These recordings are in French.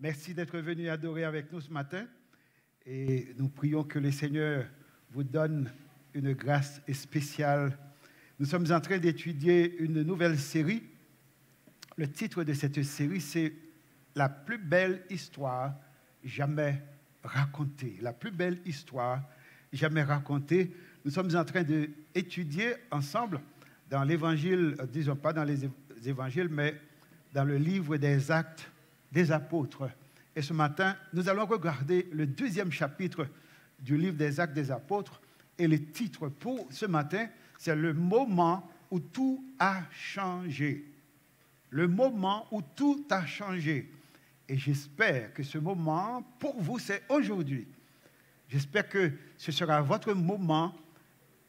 Merci d'être venu adorer avec nous ce matin. Et nous prions que le Seigneur vous donne une grâce spéciale. Nous sommes en train d'étudier une nouvelle série. Le titre de cette série, c'est « La plus belle histoire jamais racontée ». La plus belle histoire jamais racontée. Nous sommes en train d'étudier ensemble dans l'Évangile, disons pas dans les Évangiles, mais dans le livre des Actes des Apôtres. Et ce matin, nous allons regarder le 2e chapitre du livre des Actes des Apôtres. Et le titre pour ce matin, c'est « Le moment où tout a changé ». Le moment où tout a changé. Et j'espère que ce moment, pour vous, c'est aujourd'hui. J'espère que ce sera votre moment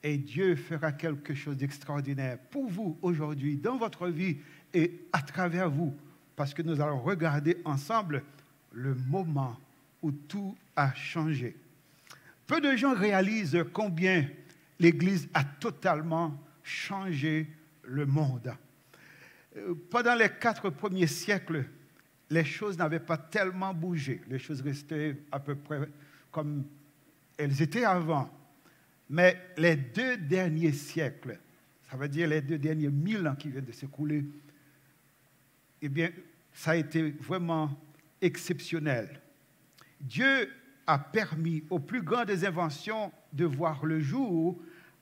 et Dieu fera quelque chose d'extraordinaire pour vous aujourd'hui, dans votre vie et à travers vous. Parce que nous allons regarder ensemble le moment où tout a changé. Peu de gens réalisent combien l'Église a totalement changé le monde. Pendant les 4 premiers siècles, les choses n'avaient pas tellement bougé. Les choses restaient à peu près comme elles étaient avant. Mais les 2 derniers siècles, ça veut dire les 2 derniers 1000 ans qui viennent de s'écouler, eh bien, ça a été vraiment exceptionnel. Dieu a permis aux plus grandes inventions de voir le jour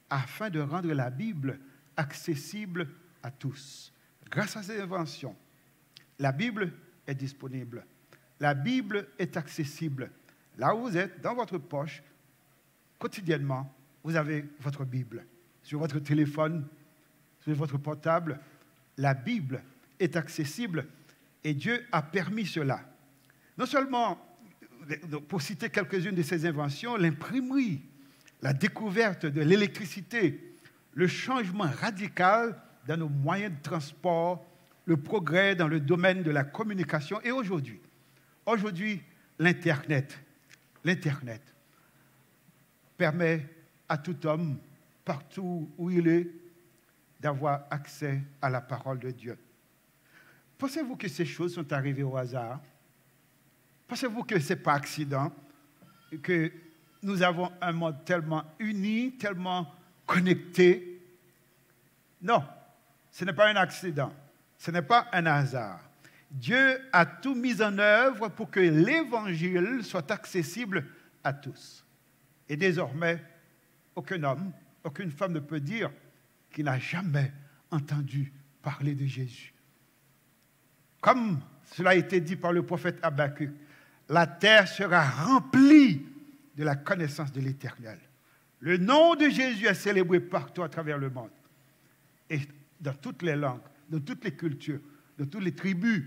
afin de rendre la Bible accessible à tous. Grâce à ces inventions, la Bible est disponible. La Bible est accessible. Là où vous êtes, dans votre poche, quotidiennement, vous avez votre Bible. Sur votre téléphone, sur votre portable, la Bible est accessible et Dieu a permis cela. Non seulement, pour citer quelques-unes de ces inventions, l'imprimerie, la découverte de l'électricité, le changement radical dans nos moyens de transport, le progrès dans le domaine de la communication et aujourd'hui, l'Internet permet à tout homme, partout où il est, d'avoir accès à la parole de Dieu. Pensez-vous que ces choses sont arrivées au hasard? Pensez-vous que ce n'est pas accident? Que nous avons un monde tellement uni, tellement connecté? Non, ce n'est pas un accident. Ce n'est pas un hasard. Dieu a tout mis en œuvre pour que l'Évangile soit accessible à tous. Et désormais, aucun homme, aucune femme ne peut dire qu'il n'a jamais entendu parler de Jésus. Comme cela a été dit par le prophète Habakkuk, la terre sera remplie de la connaissance de l'Éternel. Le nom de Jésus est célébré partout à travers le monde. Et dans toutes les langues, dans toutes les cultures, dans toutes les tribus,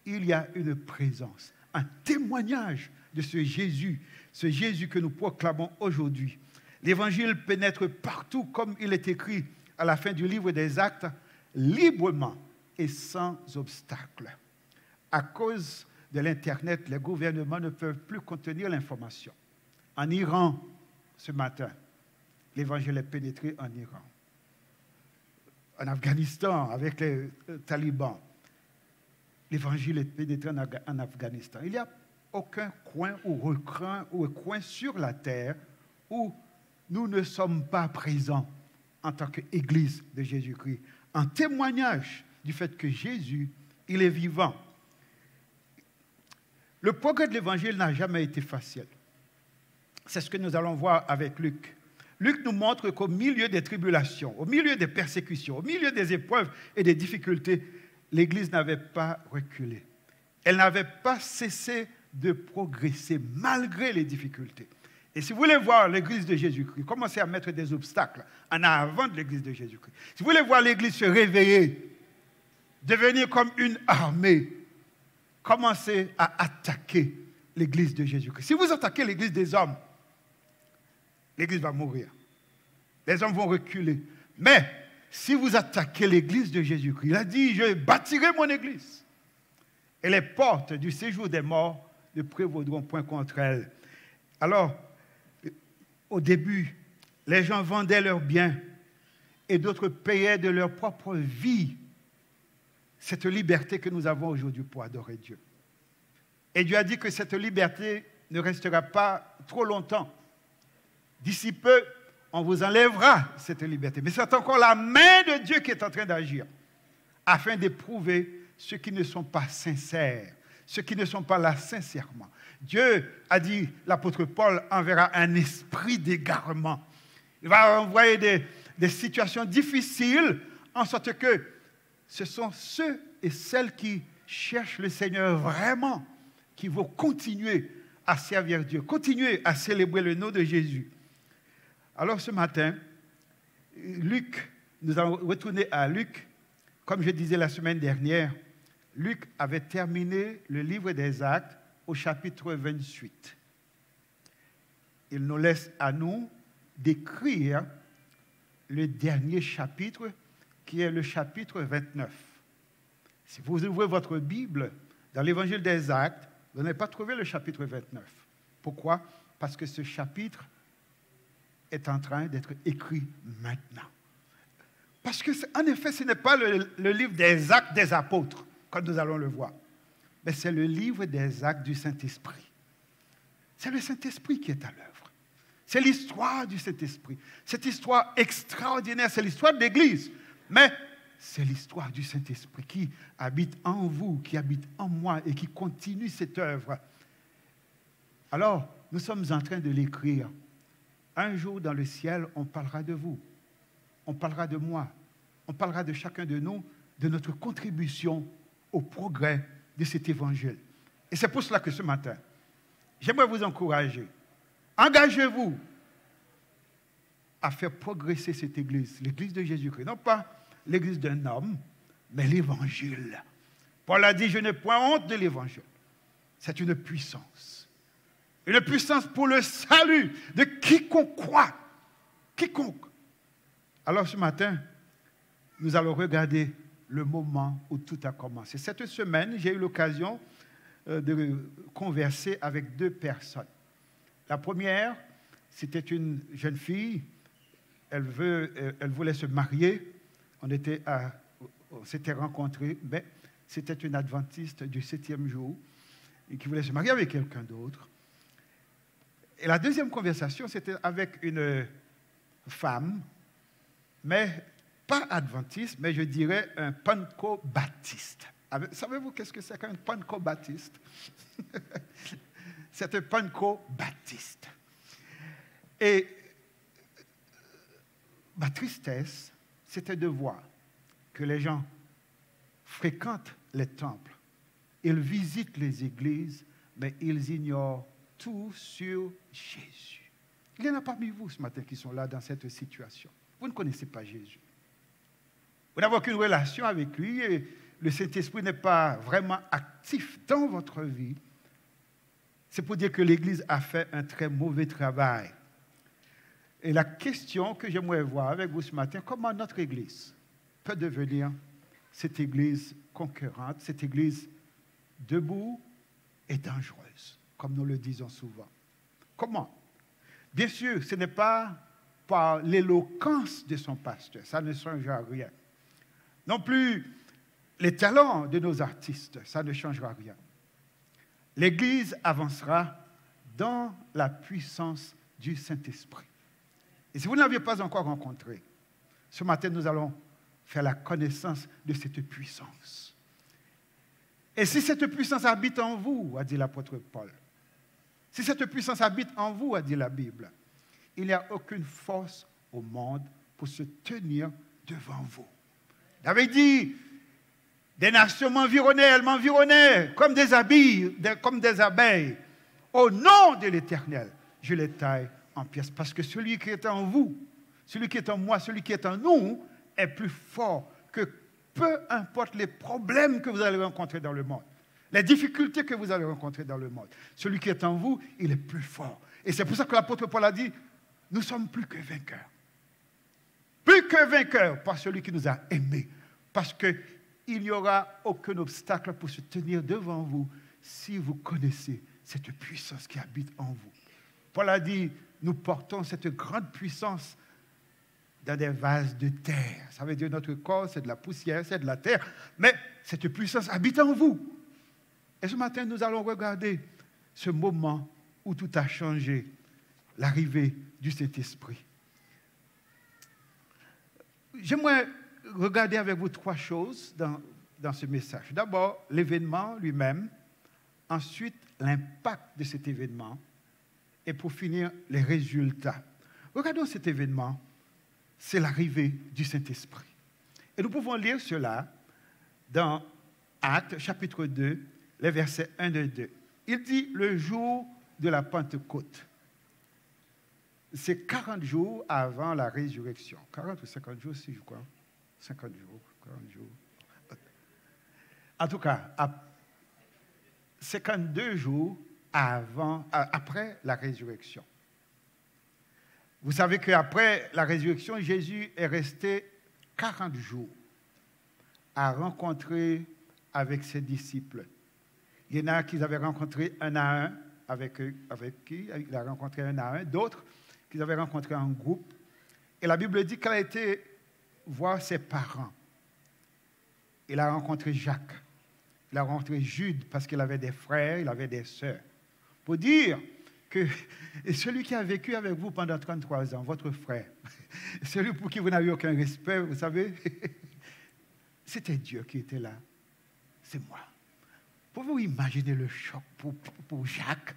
il y a une présence, un témoignage de ce Jésus que nous proclamons aujourd'hui. L'Évangile pénètre partout comme il est écrit à la fin du livre des Actes, librement et sans obstacle. À cause de l'Internet, les gouvernements ne peuvent plus contenir l'information. En Iran, ce matin, l'Évangile est pénétré en Iran. En Afghanistan, avec les talibans, l'Évangile est pénétré en Afghanistan. Il n'y a aucun coin ou recoin sur la terre où nous ne sommes pas présents en tant qu'Église de Jésus-Christ, en témoignage du fait que Jésus, il est vivant. Le progrès de l'Évangile n'a jamais été facile. C'est ce que nous allons voir avec Luc. Luc nous montre qu'au milieu des tribulations, au milieu des persécutions, au milieu des épreuves et des difficultés, l'Église n'avait pas reculé. Elle n'avait pas cessé de progresser malgré les difficultés. Et si vous voulez voir l'Église de Jésus-Christ, commencez à mettre des obstacles en avant de l'Église de Jésus-Christ. Si vous voulez voir l'Église se réveiller, devenir comme une armée, commencez à attaquer l'Église de Jésus-Christ. Si vous attaquez l'Église des hommes, l'Église va mourir. Les hommes vont reculer. Mais si vous attaquez l'Église de Jésus-Christ, il a dit, je bâtirai mon Église. Et les portes du séjour des morts ne prévaudront point contre elle. Alors, au début, les gens vendaient leurs biens et d'autres payaient de leur propre vie cette liberté que nous avons aujourd'hui pour adorer Dieu. Et Dieu a dit que cette liberté ne restera pas trop longtemps. D'ici peu, on vous enlèvera cette liberté. Mais c'est encore la main de Dieu qui est en train d'agir afin d'éprouver ceux qui ne sont pas sincères, ceux qui ne sont pas là sincèrement. Dieu a dit, l'apôtre Paul enverra un esprit d'égarement. Il va envoyer des situations difficiles en sorte que ce sont ceux et celles qui cherchent le Seigneur vraiment qui vont continuer à servir Dieu, continuer à célébrer le nom de Jésus. Alors ce matin, Luc, nous allons retourner à Luc. Comme je disais la semaine dernière, Luc avait terminé le livre des Actes au chapitre 28. Il nous laisse à nous décrire le dernier chapitre, qui est le chapitre 29. Si vous ouvrez votre Bible dans l'évangile des Actes, vous n'allez pas trouver le chapitre 29. Pourquoi? Parce que ce chapitre est en train d'être écrit maintenant. Parce que, en effet, ce n'est pas le livre des Actes des apôtres, comme nous allons le voir, mais c'est le livre des Actes du Saint-Esprit. C'est le Saint-Esprit qui est à l'œuvre. C'est l'histoire du Saint-Esprit. Cette histoire extraordinaire, c'est l'histoire de l'Église, mais c'est l'histoire du Saint-Esprit qui habite en vous, qui habite en moi et qui continue cette œuvre. Alors, nous sommes en train de l'écrire. Un jour dans le ciel, on parlera de vous, on parlera de moi, on parlera de chacun de nous, de notre contribution au progrès de cet évangile. Et c'est pour cela que ce matin, j'aimerais vous encourager. Engagez-vous à faire progresser cette église, l'église de Jésus-Christ. Non pas l'église d'un homme, mais l'évangile. Paul a dit, je n'ai point honte de l'évangile. C'est une puissance. Une puissance pour le salut de quiconque croit. Quiconque. Alors ce matin, nous allons regarder le moment où tout a commencé. Cette semaine, j'ai eu l'occasion de converser avec deux personnes. La première, c'était une jeune fille. Elle voulait se marier. On s'était rencontrés, mais c'était une adventiste du 7e jour et qui voulait se marier avec quelqu'un d'autre. Et la deuxième conversation, c'était avec une femme, mais pas adventiste, mais je dirais un panco-baptiste. Savez-vous qu'est-ce que c'est qu'un panco-baptiste? C'est un panco-baptiste. Et ma tristesse, c'était de voir que les gens fréquentent les temples, ils visitent les églises, mais ils ignorent tout sur Jésus. Il y en a parmi vous ce matin qui sont là dans cette situation. Vous ne connaissez pas Jésus. Vous n'avez aucune relation avec lui et le Saint-Esprit n'est pas vraiment actif dans votre vie. C'est pour dire que l'Église a fait un très mauvais travail. Et la question que j'aimerais voir avec vous ce matin, comment notre Église peut devenir cette Église conquérante, cette Église debout et dangereuse, comme nous le disons souvent. Comment? Bien sûr, ce n'est pas par l'éloquence de son pasteur, ça ne changera rien. Non plus les talents de nos artistes, ça ne changera rien. L'Église avancera dans la puissance du Saint-Esprit. Et si vous ne l'aviez pas encore rencontré, ce matin, nous allons faire la connaissance de cette puissance. Et si cette puissance habite en vous, a dit l'apôtre Paul, si cette puissance habite en vous, a dit la Bible, il n'y a aucune force au monde pour se tenir devant vous. Il avait dit, des nations m'environnaient, elles m'environnaient comme des abeilles. Au nom de l'Éternel, je les taille en pièces. Parce que celui qui est en vous, celui qui est en moi, celui qui est en nous, est plus fort que peu importe les problèmes que vous allez rencontrer dans le monde, les difficultés que vous allez rencontrer dans le monde. Celui qui est en vous, il est plus fort. Et c'est pour ça que l'apôtre Paul a dit, nous sommes plus que vainqueurs. Plus que vainqueurs par celui qui nous a aimés. Parce qu'il n'y aura aucun obstacle pour se tenir devant vous si vous connaissez cette puissance qui habite en vous. Paul a dit, nous portons cette grande puissance dans des vases de terre. Ça veut dire notre corps, c'est de la poussière, c'est de la terre. Mais cette puissance habite en vous. Et ce matin, nous allons regarder ce moment où tout a changé, l'arrivée du Saint-Esprit. J'aimerais regarder avec vous trois choses dans ce message. D'abord, l'événement lui-même, ensuite, l'impact de cet événement, et pour finir, les résultats. Regardons cet événement, c'est l'arrivée du Saint-Esprit. Et nous pouvons lire cela dans Actes, chapitre 2, les versets 1 et 2. Il dit le jour de la Pentecôte. C'est 40 jours avant la résurrection. 40 ou 50 jours, si je crois. 50 jours, 40 jours. En tout cas, 52 jours après la résurrection. Vous savez qu'après la résurrection, Jésus est resté 40 jours à rencontrer avec ses disciples. Il y en a qui avaient rencontré un à un, avec qui il a rencontré un à un, d'autres qu'ils avaient rencontré en groupe. Et la Bible dit qu'elle a été voir ses parents. Il a rencontré Jacques. Il a rencontré Jude parce qu'il avait des frères, il avait des sœurs. Pour dire que celui qui a vécu avec vous pendant 33 ans, votre frère, celui pour qui vous n'avez aucun respect, vous savez, c'était Dieu qui était là. C'est moi. Pouvez-vous imaginer le choc pour Jacques?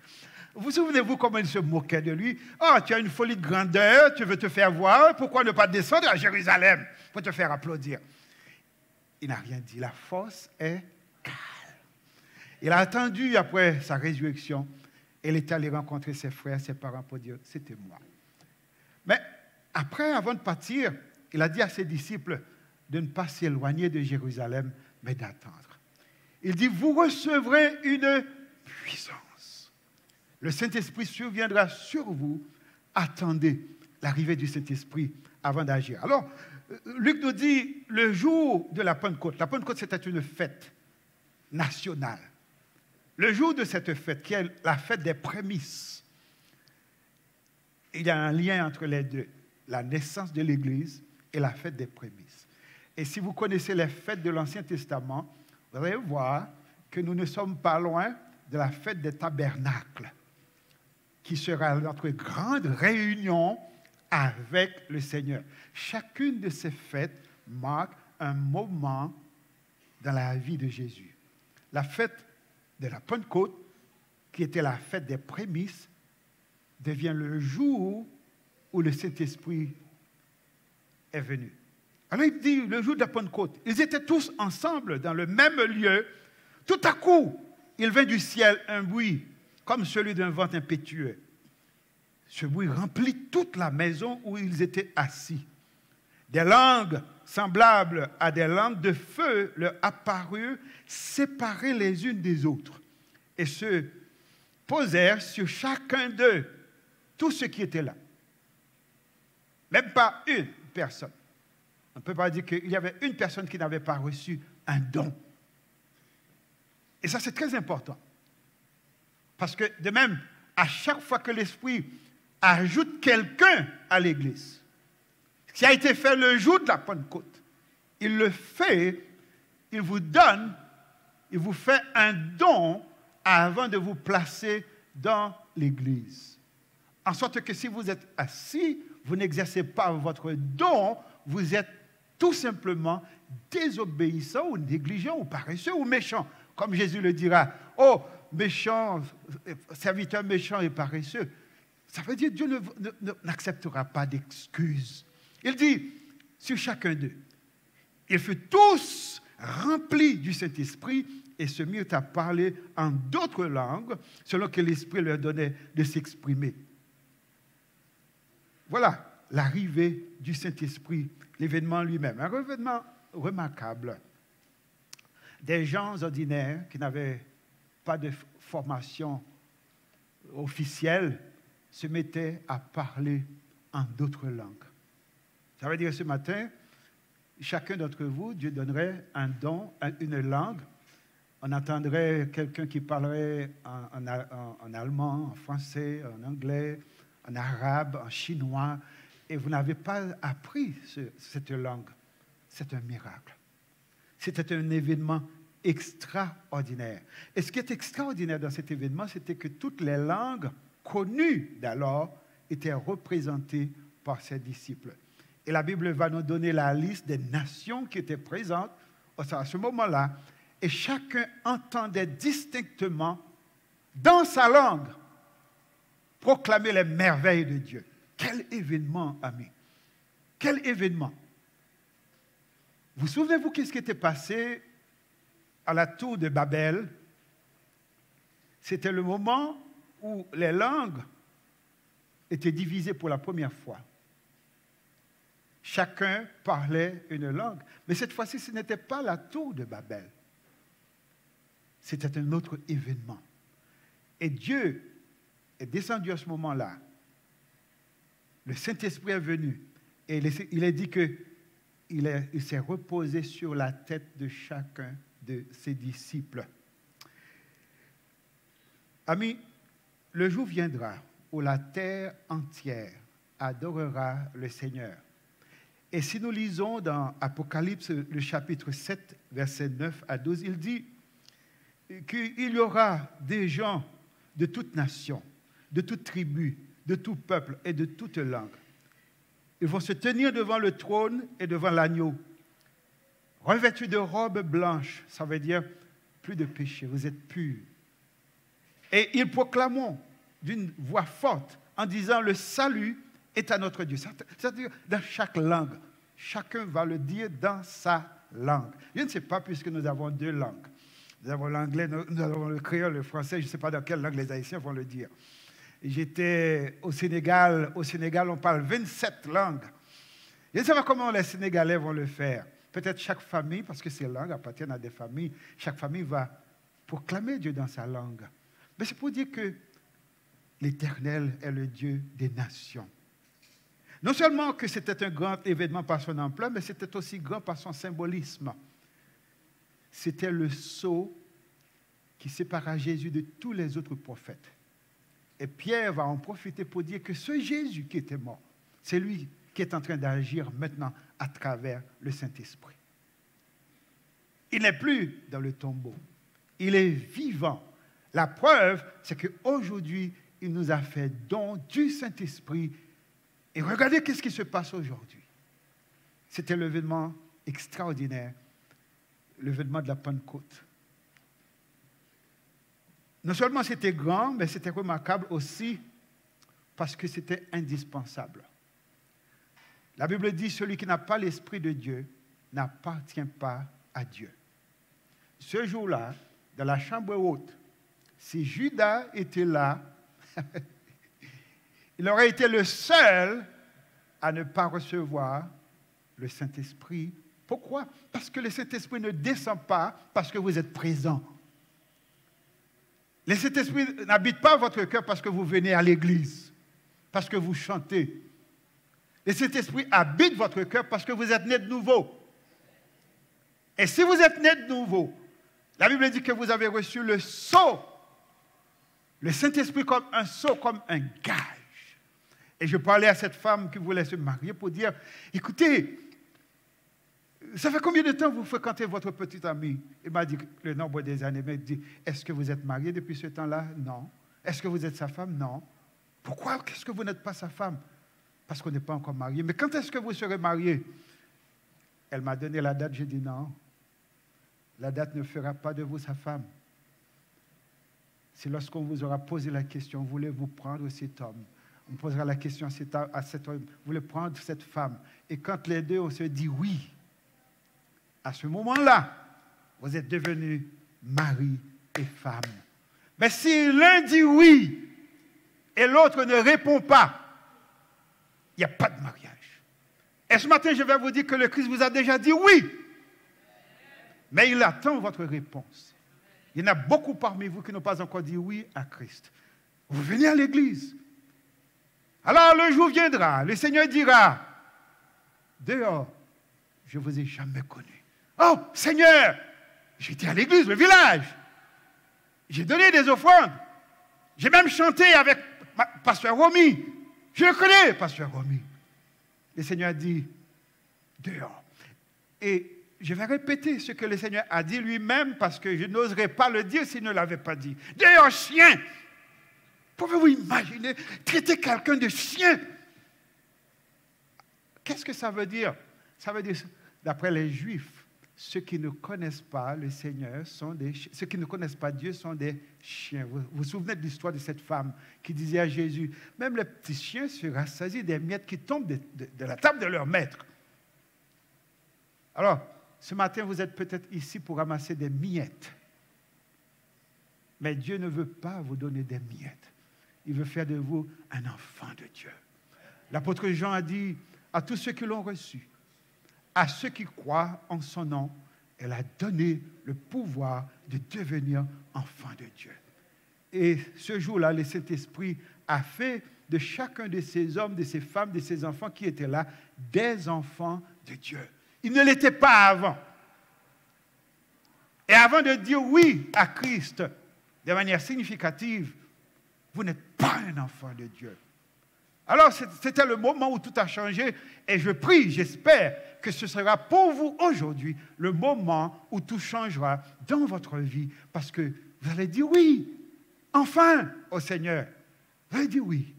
Vous souvenez-vous comment il se moquait de lui? Oh, tu as une folie de grandeur, tu veux te faire voir, pourquoi ne pas descendre à Jérusalem pour te faire applaudir? Il n'a rien dit. La force est calme. Il a attendu après sa résurrection. Il est allé rencontrer ses frères, ses parents pour dire, c'était moi. Mais après, avant de partir, il a dit à ses disciples de ne pas s'éloigner de Jérusalem, mais d'attendre. Il dit, vous recevrez une puissance. Le Saint-Esprit surviendra sur vous. Attendez l'arrivée du Saint-Esprit avant d'agir. Alors, Luc nous dit, le jour de la Pentecôte. La Pentecôte, c'était une fête nationale. Le jour de cette fête, qui est la fête des prémices, il y a un lien entre les deux, la naissance de l'Église et la fête des prémices. Et si vous connaissez les fêtes de l'Ancien Testament, vous allez voir que nous ne sommes pas loin de la fête des tabernacles, qui sera notre grande réunion avec le Seigneur. Chacune de ces fêtes marque un moment dans la vie de Jésus. La fête de la Pentecôte, qui était la fête des prémices, devient le jour où le Saint-Esprit est venu. Alors il dit, le jour de la Pentecôte, ils étaient tous ensemble dans le même lieu. Tout à coup, il vint du ciel un bruit, comme celui d'un vent impétueux. Ce bruit remplit toute la maison où ils étaient assis. Des langues semblables à des langues de feu leur apparurent, séparées les unes des autres, et se posèrent sur chacun d'eux, tous ceux qui étaient là. Même pas une personne. On ne peut pas dire qu'il y avait une personne qui n'avait pas reçu un don. Et ça, c'est très important. Parce que, de même, à chaque fois que l'Esprit ajoute quelqu'un à l'Église, ce qui a été fait le jour de la Pentecôte, il le fait, il vous donne, il vous fait un don avant de vous placer dans l'Église. En sorte que si vous êtes assis, vous n'exercez pas votre don, vous êtes tout simplement désobéissant ou négligent ou paresseux ou méchant. Comme Jésus le dira, oh, méchant, serviteur méchant et paresseux. Ça veut dire que Dieu n'acceptera pas d'excuses. Il dit, sur chacun d'eux, ils furent tous remplis du Saint-Esprit et se mirent à parler en d'autres langues, selon que l'Esprit leur donnait de s'exprimer. Voilà l'arrivée du Saint-Esprit, l'événement lui-même. Un événement remarquable. Des gens ordinaires qui n'avaient pas de formation officielle se mettaient à parler en d'autres langues. Ça veut dire ce matin, chacun d'entre vous, Dieu donnerait un don, une langue. On entendrait quelqu'un qui parlerait en allemand, en français, en anglais, en arabe, en chinois, et vous n'avez pas appris cette langue. C'est un miracle. C'était un événement extraordinaire. Et ce qui est extraordinaire dans cet événement, c'était que toutes les langues connues d'alors étaient représentées par ses disciples. Et la Bible va nous donner la liste des nations qui étaient présentes à ce moment-là, et chacun entendait distinctement, dans sa langue, proclamer les merveilles de Dieu. Quel événement, amis! Quel événement! Vous souvenez-vous qu'est-ce qui était passé à la tour de Babel? C'était le moment où les langues étaient divisées pour la première fois. Chacun parlait une langue. Mais cette fois-ci, ce n'était pas la tour de Babel. C'était un autre événement. Et Dieu est descendu à ce moment-là. Le Saint-Esprit est venu. Et il a dit qu'il s'est reposé sur la tête de chacun de ses disciples. Amis, le jour viendra où la terre entière adorera le Seigneur. Et si nous lisons dans Apocalypse, le chapitre 7, versets 9 à 12, il dit qu'il y aura des gens de toute nation, de toute tribu, de tout peuple et de toute langue. Ils vont se tenir devant le trône et devant l'agneau, revêtus de robes blanches, ça veut dire plus de péché, vous êtes purs. Et ils proclameront d'une voix forte en disant le salut est à notre Dieu. C'est-à-dire dans chaque langue, chacun va le dire dans sa langue. Je ne sais pas puisque nous avons deux langues. Nous avons l'anglais, nous avons le créole, le français, je ne sais pas dans quelle langue les Haïtiens vont le dire. J'étais au Sénégal. Au Sénégal, on parle 27 langues. Je ne sais pas comment les Sénégalais vont le faire. Peut-être chaque famille, parce que ces langues appartiennent à des familles, chaque famille va proclamer Dieu dans sa langue. Mais c'est pour dire que l'Éternel est le Dieu des nations. Non seulement que c'était un grand événement par son ampleur, mais c'était aussi grand par son symbolisme. C'était le sceau qui sépara Jésus de tous les autres prophètes. Et Pierre va en profiter pour dire que ce Jésus qui était mort, c'est lui qui est en train d'agir maintenant à travers le Saint-Esprit. Il n'est plus dans le tombeau. Il est vivant. La preuve, c'est qu'aujourd'hui, il nous a fait don du Saint-Esprit. Et regardez qu'est-ce qui se passe aujourd'hui. C'était l'événement extraordinaire, l'événement de la Pentecôte. Non seulement c'était grand, mais c'était remarquable aussi parce que c'était indispensable. La Bible dit, celui qui n'a pas l'Esprit de Dieu n'appartient pas à Dieu. Ce jour-là, dans la chambre haute, si Judas était là, il aurait été le seul à ne pas recevoir le Saint-Esprit. Pourquoi? Parce que le Saint-Esprit ne descend pas parce que vous êtes présent. Le Saint-Esprit n'habite pas votre cœur parce que vous venez à l'église, parce que vous chantez. Le Saint-Esprit habite votre cœur parce que vous êtes né de nouveau. Et si vous êtes né de nouveau, la Bible dit que vous avez reçu le sceau, le Saint-Esprit comme un sceau, comme un gage. Et je parlais à cette femme qui voulait se marier pour dire, écoutez, ça fait combien de temps vous fréquentez votre petite amie? Il m'a dit le nombre des années. Il m'a dit, est-ce que vous êtes marié depuis ce temps-là? Non. Est-ce que vous êtes sa femme? Non. Pourquoi est-ce que vous n'êtes pas sa femme? Parce qu'on n'est pas encore marié. Mais quand est-ce que vous serez marié? Elle m'a donné la date. J'ai dit non. La date ne fera pas de vous sa femme. C'est lorsqu'on vous aura posé la question, voulez-vous prendre cet homme? On posera la question à cet homme, voulez-vous prendre cette femme? Et quand les deux, on se dit oui, à ce moment-là, vous êtes devenus mari et femme. Mais si l'un dit oui et l'autre ne répond pas, il n'y a pas de mariage. Et ce matin, je vais vous dire que le Christ vous a déjà dit oui. Mais il attend votre réponse. Il y en a beaucoup parmi vous qui n'ont pas encore dit oui à Christ. Vous venez à l'église. Alors le jour viendra, le Seigneur dira, dehors, je ne vous ai jamais connu. Oh, Seigneur, j'étais à l'église, le village. J'ai donné des offrandes. J'ai même chanté avec Pasteur Romy. Je le connais, Pasteur Romy. Le Seigneur dit, dehors. Et je vais répéter ce que le Seigneur a dit lui-même parce que je n'oserais pas le dire s'il ne l'avait pas dit. D'ailleurs, chien. Pouvez-vous imaginer traiter quelqu'un de chien? Qu'est-ce que ça veut dire? Ça veut dire, d'après les Juifs, ceux qui ne connaissent pas le Seigneur sont des chiens. Ceux qui ne connaissent pas Dieu sont des chiens. Vous vous souvenez de l'histoire de cette femme qui disait à Jésus, même les petits chiens se rassasient des miettes qui tombent de la table de leur maître. Alors, ce matin, vous êtes peut-être ici pour ramasser des miettes. Mais Dieu ne veut pas vous donner des miettes. Il veut faire de vous un enfant de Dieu. L'apôtre Jean a dit à tous ceux qui l'ont reçu, à ceux qui croient en son nom, elle a donné le pouvoir de devenir enfant de Dieu. Et ce jour-là, le Saint-Esprit a fait de chacun de ces hommes, de ces femmes, de ces enfants qui étaient là, des enfants de Dieu. Ils ne l'étaient pas avant. Et avant de dire oui à Christ de manière significative, vous n'êtes pas un enfant de Dieu. Alors, c'était le moment où tout a changé et je prie, j'espère que ce sera pour vous aujourd'hui le moment où tout changera dans votre vie parce que vous allez dire oui, enfin, au Seigneur. Vous allez dire oui.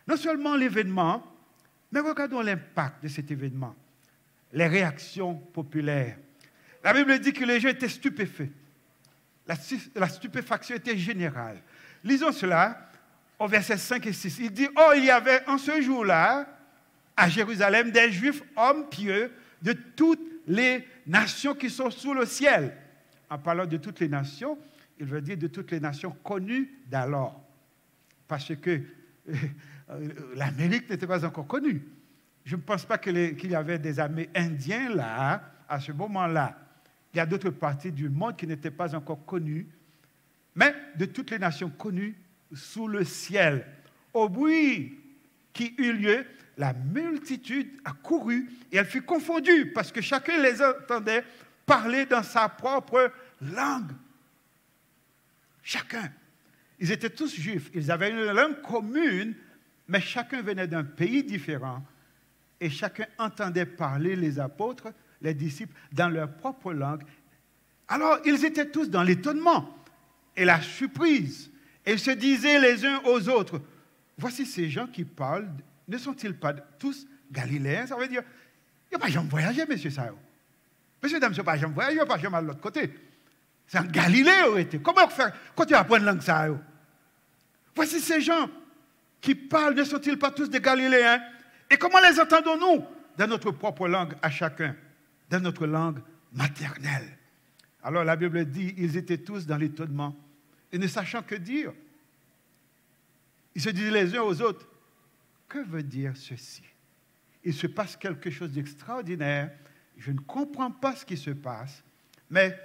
Non seulement l'événement, mais regardons l'impact de cet événement. Les réactions populaires. La Bible dit que les gens étaient stupéfaits. La stupéfaction était générale. Lisons cela au verset 5 et 6. Il dit, « Oh, il y avait en ce jour-là, à Jérusalem, des Juifs, hommes pieux, de toutes les nations qui sont sous le ciel. » En parlant de toutes les nations, il veut dire de toutes les nations connues d'alors. Parce que l'Amérique n'était pas encore connue. Je ne pense pas qu'il y avait des Amérindiens là, à ce moment-là. Il y a d'autres parties du monde qui n'étaient pas encore connues, mais de toutes les nations connues sous le ciel. Au bruit qui eut lieu, la multitude a couru et elle fut confondue parce que chacun les entendait parler dans sa propre langue. Chacun. Ils étaient tous juifs. Ils avaient une langue commune, mais chacun venait d'un pays différent. Et chacun entendait parler les apôtres, les disciples, dans leur propre langue. Alors, ils étaient tous dans l'étonnement et la surprise. Et ils se disaient les uns aux autres, voici ces gens qui parlent, ne sont-ils pas tous galiléens? Ça veut dire, il n'y a pas jamais voyagé, monsieur Sao. Monsieur, dame, il n'y a pas jamais voyagé, il n'y a pas jamais à l'autre côté. C'est en Galilée, où était. Comment faire, quand tu apprends la langue Sao? Voici ces gens qui parlent, ne sont-ils pas tous des Galiléens? Et comment les entendons-nous? Dans notre propre langue à chacun, dans notre langue maternelle. Alors la Bible dit, ils étaient tous dans l'étonnement et ne sachant que dire. Ils se disaient les uns aux autres, que veut dire ceci? Il se passe quelque chose d'extraordinaire, je ne comprends pas ce qui se passe, mais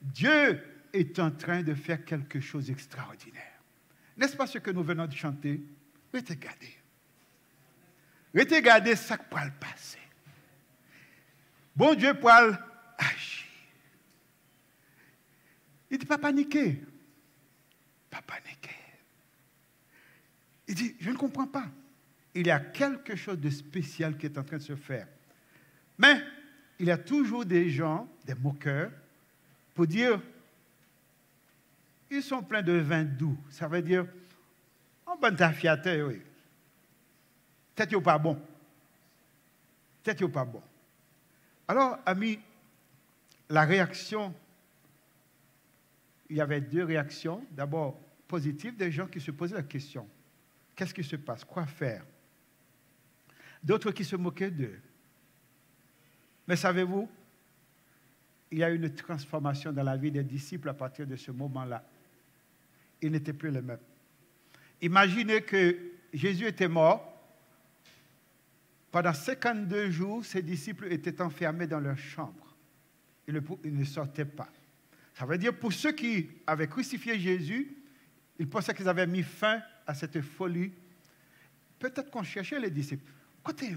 Dieu est en train de faire quelque chose d'extraordinaire. N'est-ce pas ce que nous venons de chanter? Regardez. Regardez ça qui va le passer. Bon Dieu pour agir. Il dit, pas paniquer. Pas paniquer. Il dit, je ne comprends pas. Il y a quelque chose de spécial qui est en train de se faire. Mais il y a toujours des gens, des moqueurs, pour dire, ils sont pleins de vin doux. Ça veut dire, en bonne tafiaté, oui. Peut-être pas bon. Peut-être pas bon. Alors, amis, la réaction, il y avait deux réactions. D'abord, positives, des gens qui se posaient la question. Qu'est-ce qui se passe? Quoi faire? D'autres qui se moquaient d'eux. Mais savez-vous, il y a eu une transformation dans la vie des disciples à partir de ce moment-là. Ils n'étaient plus les mêmes. Imaginez que Jésus était mort. Pendant 52 jours, ses disciples étaient enfermés dans leur chambre. Ils ne sortaient pas. Ça veut dire, pour ceux qui avaient crucifié Jésus, ils pensaient qu'ils avaient mis fin à cette folie. Peut-être qu'on cherchait les disciples. Côté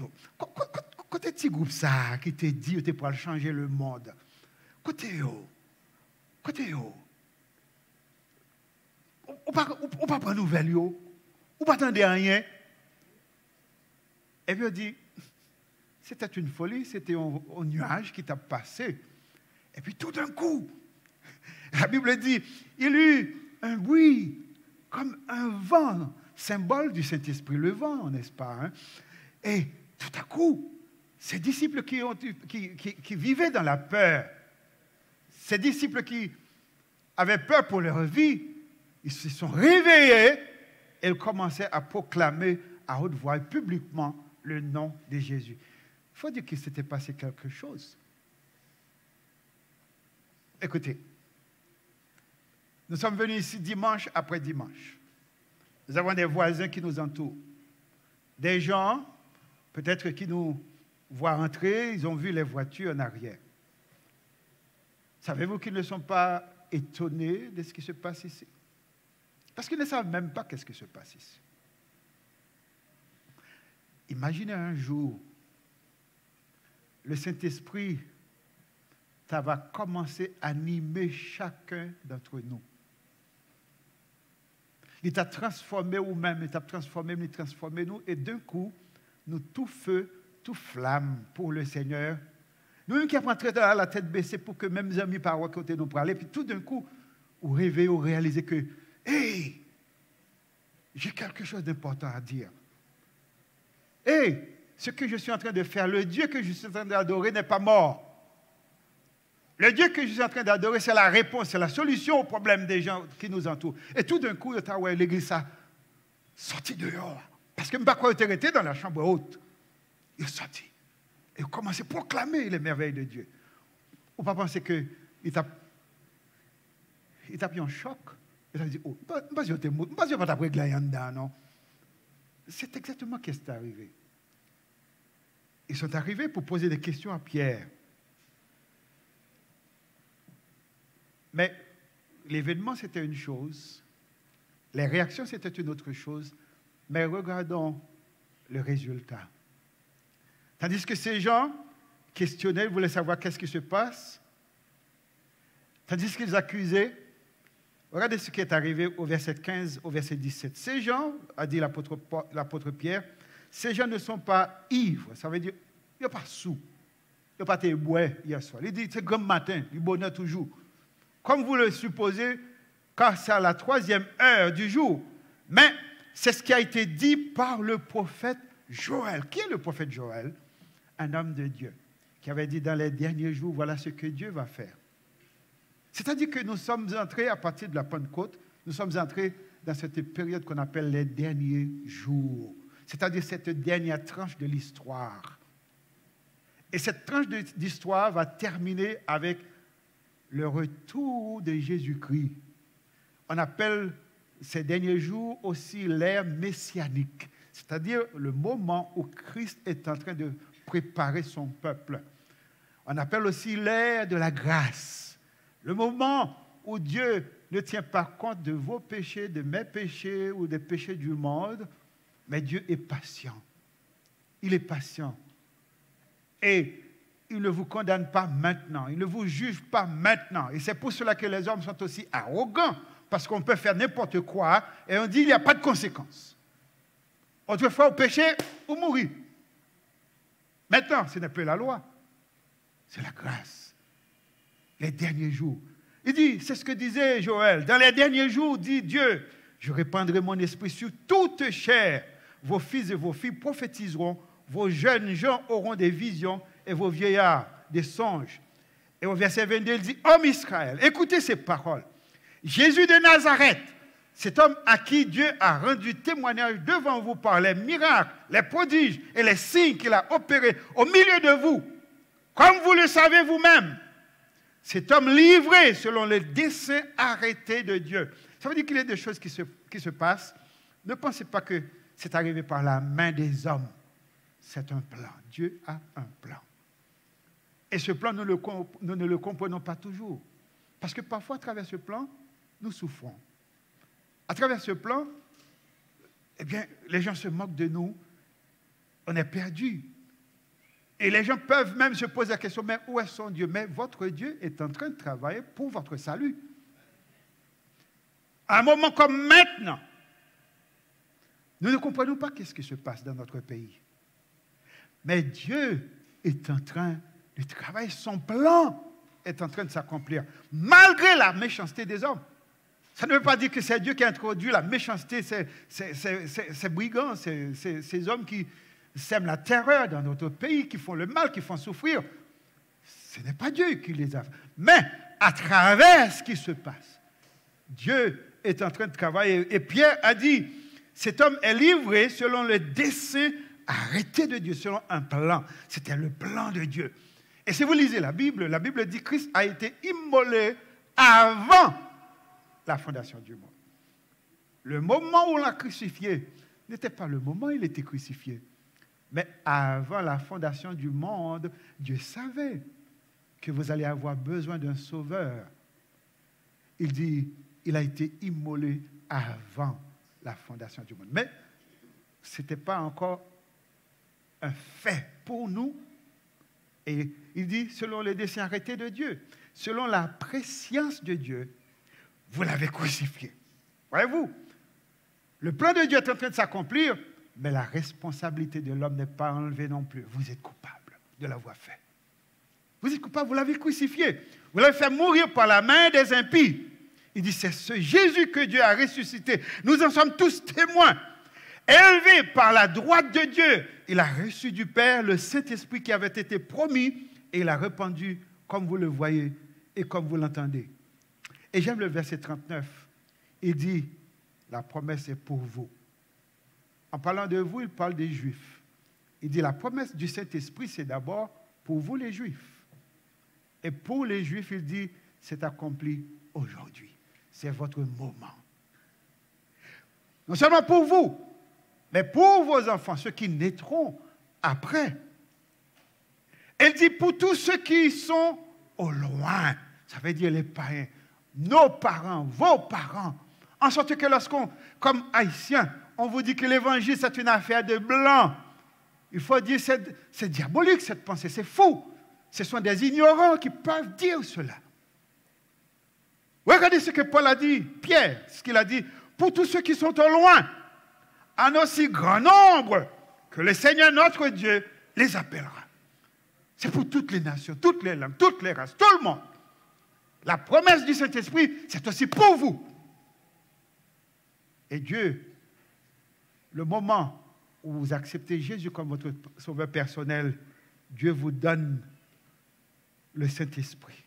petit groupe ça qui t'a dit que tu pourras changer le monde. Côté on pas prendre nouvelle on pas attendre rien. Et puis on dit c'était une folie, c'était un nuage qui t'a passé. Et puis tout d'un coup, la Bible dit, il y eut un bruit comme un vent, symbole du Saint-Esprit, le vent, n'est-ce pas, hein? Et tout à coup, ces disciples qui vivaient dans la peur, ces disciples qui avaient peur pour leur vie, ils se sont réveillés et ils commençaient à proclamer à haute voix publiquement le nom de Jésus. Il faut dire qu'il s'était passé quelque chose. Écoutez, nous sommes venus ici dimanche après dimanche. Nous avons des voisins qui nous entourent. Des gens, peut-être qui nous voient entrer, ils ont vu les voitures en arrière. Savez-vous qu'ils ne sont pas étonnés de ce qui se passe ici? Parce qu'ils ne savent même pas qu'est-ce qui se passe ici. Imaginez un jour, le Saint-Esprit, ça va commencer à animer chacun d'entre nous. Il t'a transformé ou-même, il t'a transformé, il t'a transformé nous, et d'un coup, nous tout feu, tout flamme pour le Seigneur. Nous-mêmes qui avons entré dans la tête baissée pour que même les amis par côté nous parlent, puis tout d'un coup, vous rêvez, vous réalisez que, hey, j'ai quelque chose d'important à dire. Hey, ce que je suis en train de faire, le Dieu que je suis en train d'adorer n'est pas mort. Le Dieu que je suis en train d'adorer, c'est la réponse, c'est la solution aux problèmes des gens qui nous entourent. Et tout d'un coup, l'église a sorti dehors. Parce que je ne sais pas quoi il était dans la chambre haute. Il est sorti. Et il a commencé à proclamer les merveilles de Dieu. On ne peut pas penser qu'il t'a pris en choc. Il a dit, oh, je ne vais pas t'apprendre là non. C'est exactement ce qui est arrivé. Ils sont arrivés pour poser des questions à Pierre. Mais l'événement, c'était une chose. Les réactions, c'était une autre chose. Mais regardons le résultat. Tandis que ces gens questionnaient, ils voulaient savoir qu'est-ce qui se passe. Tandis qu'ils accusaient, regardez ce qui est arrivé au verset 15, au verset 17. Ces gens, a dit l'apôtre Pierre, ces gens ne sont pas ivres. Ça veut dire, il n'y a pas sous. Il n'y a pas été bois hier soir. Il dit, c'est grand matin, du bonheur toujours. Comme vous le supposez, car c'est à la 3e heure du jour. Mais c'est ce qui a été dit par le prophète Joël. Qui est le prophète Joël? Un homme de Dieu, qui avait dit dans les derniers jours, voilà ce que Dieu va faire. C'est-à-dire que nous sommes entrés à partir de la Pentecôte, nous sommes entrés dans cette période qu'on appelle les derniers jours. C'est-à-dire cette dernière tranche de l'histoire. Et cette tranche d'histoire va terminer avec le retour de Jésus-Christ. On appelle ces derniers jours aussi l'ère messianique, c'est-à-dire le moment où Christ est en train de préparer son peuple. On appelle aussi l'ère de la grâce, le moment où Dieu ne tient pas compte de vos péchés, de mes péchés ou des péchés du monde, mais Dieu est patient. Il est patient. Et il ne vous condamne pas maintenant. Il ne vous juge pas maintenant. Et c'est pour cela que les hommes sont aussi arrogants. Parce qu'on peut faire n'importe quoi et on dit qu'il n'y a pas de conséquences. Autrefois, au péché, ou mourir. Maintenant, ce n'est plus la loi. C'est la grâce. Les derniers jours. Il dit, c'est ce que disait Joël. Dans les derniers jours, dit Dieu, je répandrai mon esprit sur toute chair. Vos fils et vos filles prophétiseront. Vos jeunes gens auront des visions et vos vieillards des songes. Et au verset 22, il dit, homme Israël, écoutez ces paroles. Jésus de Nazareth, cet homme à qui Dieu a rendu témoignage devant vous par les miracles, les prodiges et les signes qu'il a opérés au milieu de vous, comme vous le savez vous-même, cet homme livré selon le dessein arrêté de Dieu. Ça veut dire qu'il y a des choses qui se passent. Ne pensez pas que c'est arrivé par la main des hommes. C'est un plan. Dieu a un plan. Et ce plan, nous ne le comprenons pas toujours. Parce que parfois, à travers ce plan, nous souffrons. À travers ce plan, eh bien, les gens se moquent de nous. On est perdus. Et les gens peuvent même se poser la question, mais où est son Dieu? Mais votre Dieu est en train de travailler pour votre salut. À un moment comme maintenant, nous ne comprenons pas ce qui se passe dans notre pays. Mais Dieu est en train de travailler. Son plan est en train de s'accomplir, malgré la méchanceté des hommes. Ça ne veut pas dire que c'est Dieu qui a introduit la méchanceté, ces brigands, ces hommes qui sèment la terreur dans notre pays, qui font le mal, qui font souffrir. Ce n'est pas Dieu qui les a fait. Mais à travers ce qui se passe, Dieu est en train de travailler. Et Pierre a dit, cet homme est livré selon le dessein arrêté de Dieu, selon un plan. C'était le plan de Dieu. Et si vous lisez la Bible dit que Christ a été immolé avant la fondation du monde. Le moment où on l'a crucifié n'était pas le moment où il était crucifié. Mais avant la fondation du monde, Dieu savait que vous allez avoir besoin d'un sauveur. Il dit, il a été immolé avant la fondation du monde. Mais ce n'était pas encore un fait pour nous. Et il dit, selon les desseins arrêtés de Dieu, selon la préscience de Dieu, vous l'avez crucifié. Voyez-vous, le plan de Dieu est en train de s'accomplir, mais la responsabilité de l'homme n'est pas enlevée non plus. Vous êtes coupable de l'avoir fait. Vous êtes coupable, vous l'avez crucifié. Vous l'avez fait mourir par la main des impies. Il dit, c'est ce Jésus que Dieu a ressuscité. Nous en sommes tous témoins. Élevé par la droite de Dieu, il a reçu du Père le Saint-Esprit qui avait été promis et il a répandu comme vous le voyez et comme vous l'entendez. Et j'aime le verset 39. Il dit, la promesse est pour vous. En parlant de vous, il parle des Juifs. Il dit, la promesse du Saint-Esprit, c'est d'abord pour vous les Juifs. Et pour les Juifs, il dit, c'est accompli aujourd'hui. C'est votre moment. Non seulement pour vous, mais pour vos enfants, ceux qui naîtront après. Il dit, pour tous ceux qui sont au loin, ça veut dire les païens, nos parents, vos parents, en sorte que lorsqu'on, comme haïtiens, on vous dit que l'évangile c'est une affaire de blancs, il faut dire c'est diabolique cette pensée, c'est fou. Ce sont des ignorants qui peuvent dire cela. Regardez ce que Paul a dit, Pierre, ce qu'il a dit, pour tous ceux qui sont au loin, en aussi grand nombre que le Seigneur notre Dieu les appellera. C'est pour toutes les nations, toutes les langues, toutes les races, tout le monde. La promesse du Saint-Esprit, c'est aussi pour vous. Et Dieu, le moment où vous acceptez Jésus comme votre sauveur personnel, Dieu vous donne le Saint-Esprit.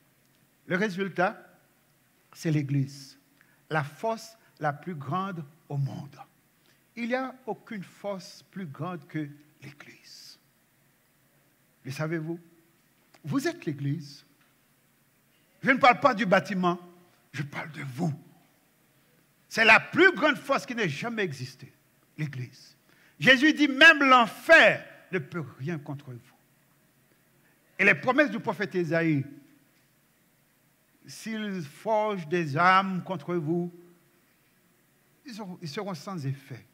Le résultat, c'est l'Église, la force la plus grande au monde. Il n'y a aucune force plus grande que l'Église. Le savez-vous? Vous êtes l'Église. Je ne parle pas du bâtiment, je parle de vous. C'est la plus grande force qui n'ait jamais existé, l'Église. Jésus dit, même l'enfer ne peut rien contre vous. Et les promesses du prophète Ésaïe, s'ils forgent des armes contre vous, ils seront sans effet.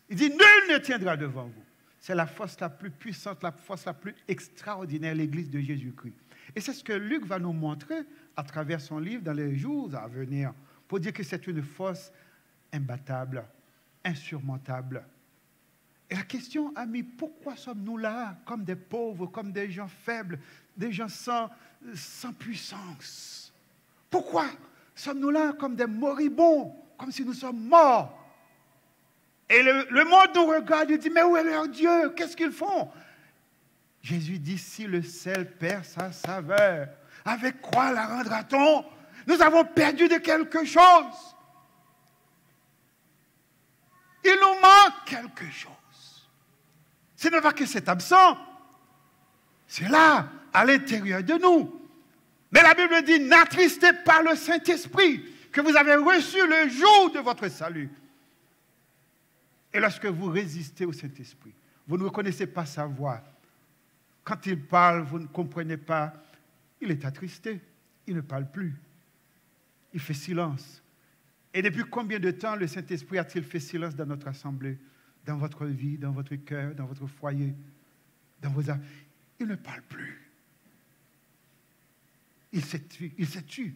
Il dit, nul ne tiendra devant vous. C'est la force la plus puissante, la force la plus extraordinaire, l'Église de Jésus-Christ. Et c'est ce que Luc va nous montrer à travers son livre dans les jours à venir, pour dire que c'est une force imbattable, insurmontable. Et la question, amis, pourquoi sommes-nous là comme des pauvres, comme des gens faibles, des gens sans puissance? Pourquoi sommes-nous là comme des moribonds, comme si nous sommes morts? Et le monde nous regarde et dit, mais où est leur Dieu? Qu'est-ce qu'ils font? Jésus dit, si le sel perd sa saveur, avec quoi la rendra-t-on? Nous avons perdu de quelque chose. Il nous manque quelque chose. Ce n'est pas que c'est absent. C'est là, à l'intérieur de nous. Mais la Bible dit, n'attristez pas le Saint-Esprit que vous avez reçu le jour de votre salut. Et lorsque vous résistez au Saint-Esprit, vous ne reconnaissez pas sa voix. Quand il parle, vous ne comprenez pas. Il est attristé. Il ne parle plus. Il fait silence. Et depuis combien de temps le Saint-Esprit a-t-il fait silence dans notre assemblée, dans votre vie, dans votre cœur, dans votre foyer, dans vos âmes? Il ne parle plus. Il s'est tu.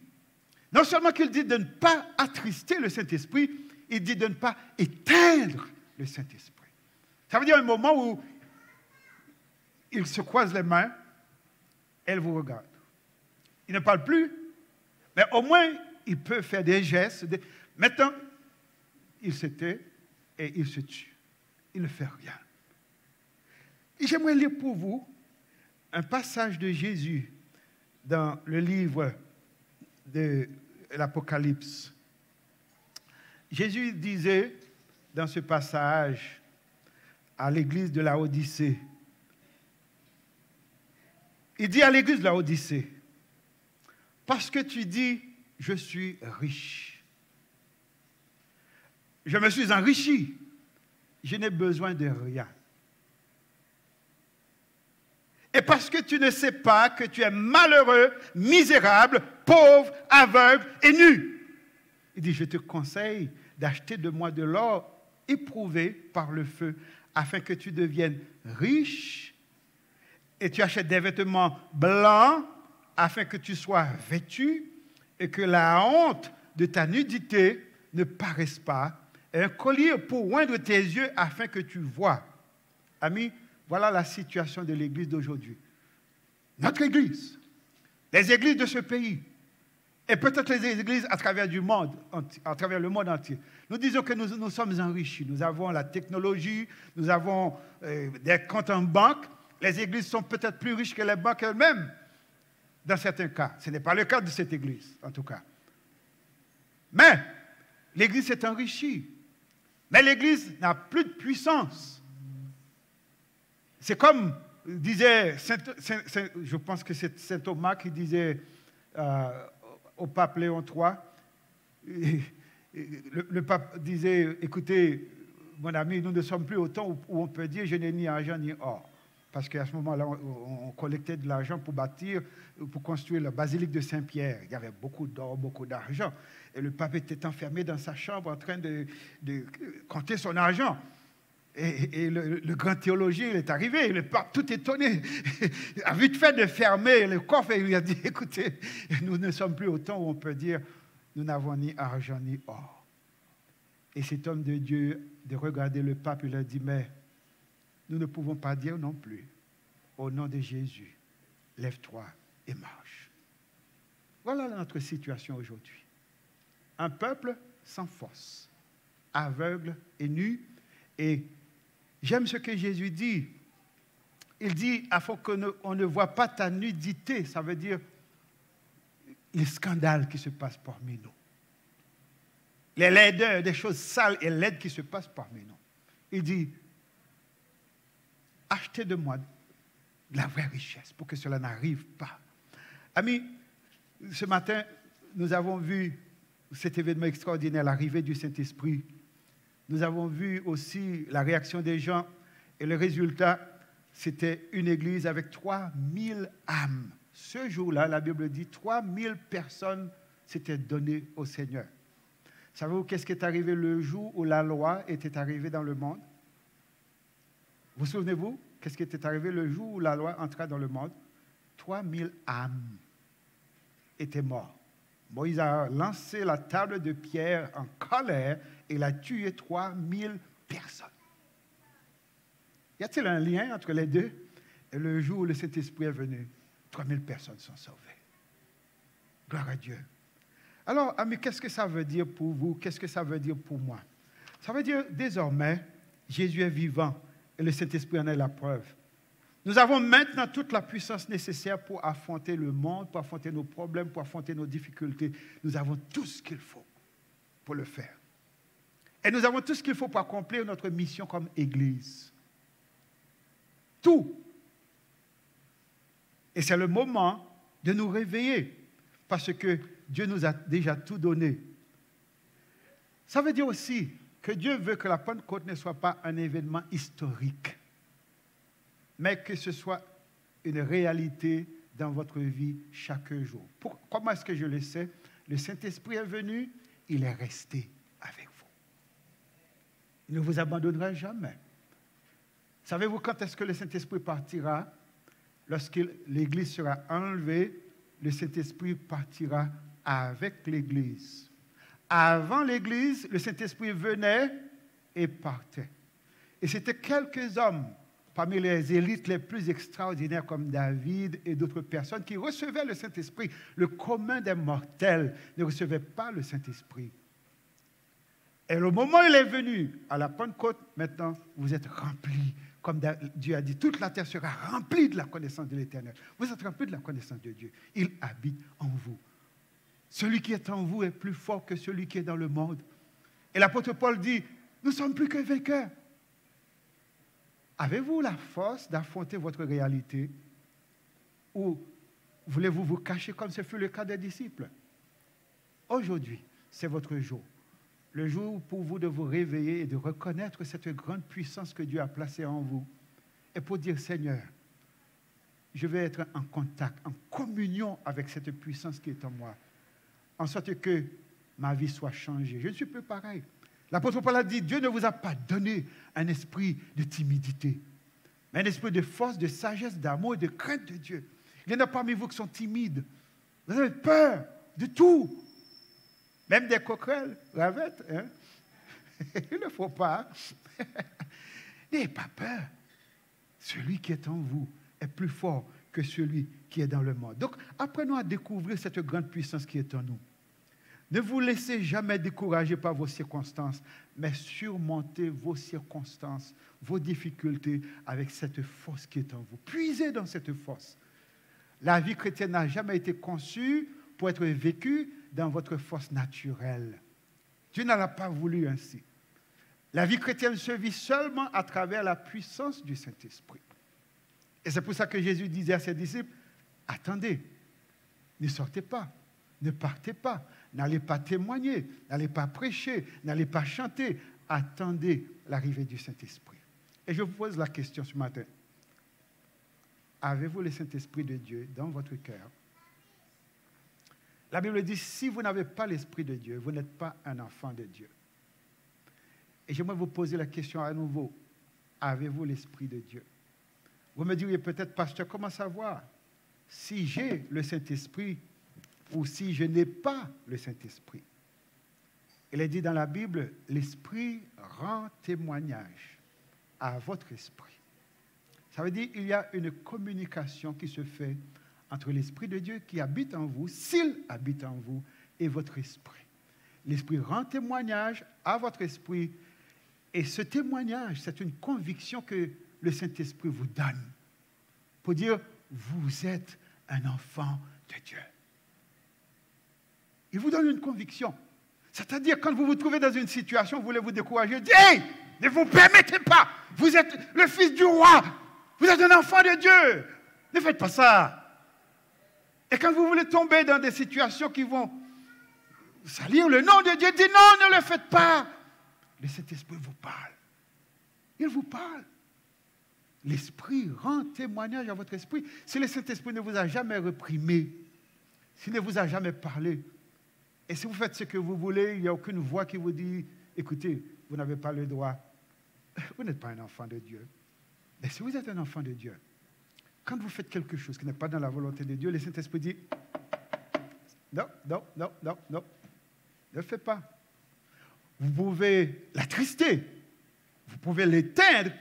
Non seulement qu'il dit de ne pas attrister le Saint-Esprit, il dit de ne pas éteindre le Saint-Esprit. Ça veut dire un moment où il se croise les mains, elle vous regarde. Il ne parle plus, mais au moins, il peut faire des gestes. Maintenant, il se tait et il se tue. Il ne fait rien. Et j'aimerais lire pour vous un passage de Jésus dans le livre de l'Apocalypse. Jésus disait dans ce passage à l'église de la Odyssée, il dit à l'église de la Odyssée, parce que tu dis, je suis riche. Je me suis enrichi. Je n'ai besoin de rien. Et parce que tu ne sais pas que tu es malheureux, misérable, pauvre, aveugle et nu. Il dit, je te conseille d'acheter de moi de l'or éprouvé par le feu, afin que tu deviennes riche, et tu achètes des vêtements blancs, afin que tu sois vêtu, et que la honte de ta nudité ne paraisse pas, et un collier pour oindre tes yeux, afin que tu vois. Amis, voilà la situation de l'Église d'aujourd'hui. Notre Église, les églises de ce pays, et peut-être les églises à travers le monde entier. Nous disons que nous sommes enrichis. Nous avons la technologie, nous avons des comptes en banque. Les églises sont peut-être plus riches que les banques elles-mêmes, dans certains cas. Ce n'est pas le cas de cette église, en tout cas. Mais l'église s'est enrichie. Mais l'église n'a plus de puissance. C'est comme disait, je pense que c'est saint Thomas qui disait au pape Léon III, le pape disait, écoutez, mon ami, nous ne sommes plus au temps où on peut dire je n'ai ni argent ni or. Parce qu'à ce moment-là, on collectait de l'argent pour bâtir, pour construire la basilique de Saint-Pierre. Il y avait beaucoup d'or, beaucoup d'argent. Et le pape était enfermé dans sa chambre en train de compter son argent. Et le grand théologien, il est arrivé, le pape tout étonné, a vite fait de fermer le coffre et il lui a dit, écoutez, nous ne sommes plus au temps où on peut dire, nous n'avons ni argent ni or. Et cet homme de Dieu, de regarder le pape, il a dit, mais nous ne pouvons pas dire non plus, au nom de Jésus, lève-toi et marche. Voilà notre situation aujourd'hui. Un peuple sans force, aveugle et nu. Et j'aime ce que Jésus dit. Il dit, afin qu'on ne voit pas ta nudité, ça veut dire les scandales qui se passent parmi nous. Les laideurs, des choses sales et laides qui se passent parmi nous. Il dit, achetez de moi de la vraie richesse pour que cela n'arrive pas. Amis, ce matin, nous avons vu cet événement extraordinaire, l'arrivée du Saint-Esprit. Nous avons vu aussi la réaction des gens et le résultat, c'était une église avec 3000 âmes. Ce jour-là, la Bible dit 3000 personnes s'étaient données au Seigneur. Savez-vous qu'est-ce qui est arrivé le jour où la loi était arrivée dans le monde? Vous souvenez-vous? Qu'est-ce qui était arrivé le jour où la loi entra dans le monde? 3000 âmes étaient mortes. Moïse a lancé la table de pierre en colère et il a tué 3000 personnes. Y a-t-il un lien entre les deux? Et le jour où le Saint-Esprit est venu, 3000 personnes sont sauvées. Gloire à Dieu. Alors, amis, qu'est-ce que ça veut dire pour vous? Qu'est-ce que ça veut dire pour moi? Ça veut dire, désormais, Jésus est vivant et le Saint-Esprit en est la preuve. Nous avons maintenant toute la puissance nécessaire pour affronter le monde, pour affronter nos problèmes, pour affronter nos difficultés. Nous avons tout ce qu'il faut pour le faire. Et nous avons tout ce qu'il faut pour accomplir notre mission comme Église. Tout. Et c'est le moment de nous réveiller, parce que Dieu nous a déjà tout donné. Ça veut dire aussi que Dieu veut que la Pentecôte ne soit pas un événement historique, mais que ce soit une réalité dans votre vie chaque jour. Comment est-ce que je le sais? Le Saint-Esprit est venu, il est resté avec vous. Il ne vous abandonnera jamais. Savez-vous quand est-ce que le Saint-Esprit partira? Lorsque l'Église sera enlevée, le Saint-Esprit partira avec l'Église. Avant l'Église, le Saint-Esprit venait et partait. Et c'était quelques hommes parmi les élites les plus extraordinaires comme David et d'autres personnes qui recevaient le Saint-Esprit. Le commun des mortels ne recevait pas le Saint-Esprit. Et le moment où il est venu, à la Pentecôte, maintenant, vous êtes remplis. Comme Dieu a dit, toute la terre sera remplie de la connaissance de l'Éternel. Vous êtes remplis de la connaissance de Dieu. Il habite en vous. Celui qui est en vous est plus fort que celui qui est dans le monde. Et l'apôtre Paul dit, nous ne sommes plus que vainqueurs. Avez-vous la force d'affronter votre réalité ou voulez-vous vous cacher comme ce fut le cas des disciples? Aujourd'hui, c'est votre jour. Le jour pour vous de vous réveiller et de reconnaître cette grande puissance que Dieu a placée en vous. Et pour dire, Seigneur, je vais être en contact, en communion avec cette puissance qui est en moi, en sorte que ma vie soit changée. Je ne suis plus pareil. L'apôtre Paul a dit, Dieu ne vous a pas donné un esprit de timidité, mais un esprit de force, de sagesse, d'amour et de crainte de Dieu. Il y en a parmi vous qui sont timides. Vous avez peur de tout. Même des coquerelles, ravettes, hein? Il ne faut pas. N'ayez pas peur. Celui qui est en vous est plus fort que celui qui est dans le monde. Donc, apprenons à découvrir cette grande puissance qui est en nous. Ne vous laissez jamais décourager par vos circonstances, mais surmontez vos circonstances, vos difficultés avec cette force qui est en vous. Puisez dans cette force. La vie chrétienne n'a jamais été conçue pour être vécue dans votre force naturelle. Dieu n'en a pas voulu ainsi. La vie chrétienne se vit seulement à travers la puissance du Saint-Esprit. Et c'est pour ça que Jésus disait à ses disciples, attendez, ne sortez pas, ne partez pas, n'allez pas témoigner, n'allez pas prêcher, n'allez pas chanter, attendez l'arrivée du Saint-Esprit. Et je vous pose la question ce matin, avez-vous le Saint-Esprit de Dieu dans votre cœur? La Bible dit, si vous n'avez pas l'Esprit de Dieu, vous n'êtes pas un enfant de Dieu. Et j'aimerais vous poser la question à nouveau. Avez-vous l'Esprit de Dieu? Vous me diriez peut-être, pasteur, comment savoir si j'ai le Saint-Esprit ou si je n'ai pas le Saint-Esprit? Il est dit dans la Bible, l'Esprit rend témoignage à votre esprit. Ça veut dire qu'il y a une communication qui se fait entre l'Esprit de Dieu qui habite en vous, s'il habite en vous, et votre esprit. L'Esprit rend témoignage à votre esprit, et ce témoignage, c'est une conviction que le Saint-Esprit vous donne, pour dire, vous êtes un enfant de Dieu. Il vous donne une conviction. C'est-à-dire, quand vous vous trouvez dans une situation, vous voulez vous décourager, dites, hey, ne vous permettez pas, vous êtes le fils du roi, vous êtes un enfant de Dieu, ne faites pas ça. Et quand vous voulez tomber dans des situations qui vont salir le nom de Dieu, dites non, ne le faites pas. Le Saint-Esprit vous parle. Il vous parle. L'Esprit rend témoignage à votre esprit. Si le Saint-Esprit ne vous a jamais reprimé, s'il ne vous a jamais parlé, et si vous faites ce que vous voulez, il n'y a aucune voix qui vous dit, écoutez, vous n'avez pas le droit. Vous n'êtes pas un enfant de Dieu. Mais si vous êtes un enfant de Dieu, quand vous faites quelque chose qui n'est pas dans la volonté de Dieu, le Saint-Esprit dit, non, non, non, non, non, ne le faites pas. Vous pouvez l'attrister, vous pouvez l'éteindre,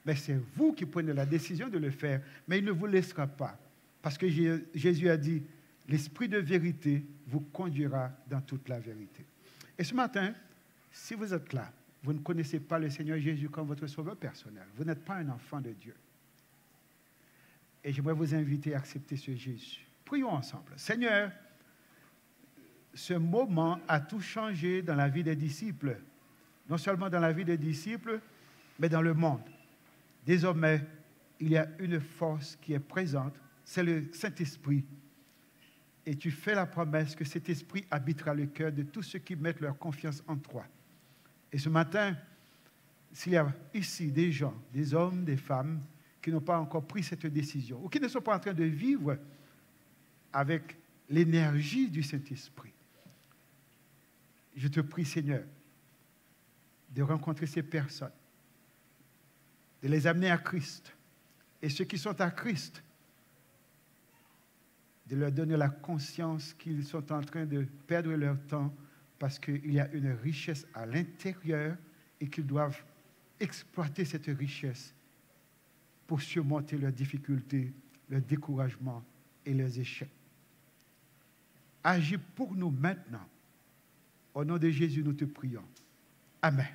mais c'est vous qui prenez la décision de le faire. Mais il ne vous laissera pas. Parce que Jésus a dit, l'Esprit de vérité vous conduira dans toute la vérité. Et ce matin, si vous êtes là, vous ne connaissez pas le Seigneur Jésus comme votre sauveur personnel, vous n'êtes pas un enfant de Dieu. Et j'aimerais vous inviter à accepter ce Jésus. Prions ensemble. Seigneur, ce moment a tout changé dans la vie des disciples. Non seulement dans la vie des disciples, mais dans le monde. Désormais, il y a une force qui est présente, c'est le Saint-Esprit. Et tu fais la promesse que cet esprit habitera le cœur de tous ceux qui mettent leur confiance en toi. Et ce matin, s'il y a ici des gens, des hommes, des femmes, qui n'ont pas encore pris cette décision, ou qui ne sont pas en train de vivre avec l'énergie du Saint-Esprit, je te prie, Seigneur, de rencontrer ces personnes, de les amener à Christ, et ceux qui sont à Christ, de leur donner la conscience qu'ils sont en train de perdre leur temps parce qu'il y a une richesse à l'intérieur et qu'ils doivent exploiter cette richesse pour surmonter leurs difficultés, leurs découragements et leurs échecs. Agis pour nous maintenant. Au nom de Jésus, nous te prions. Amen.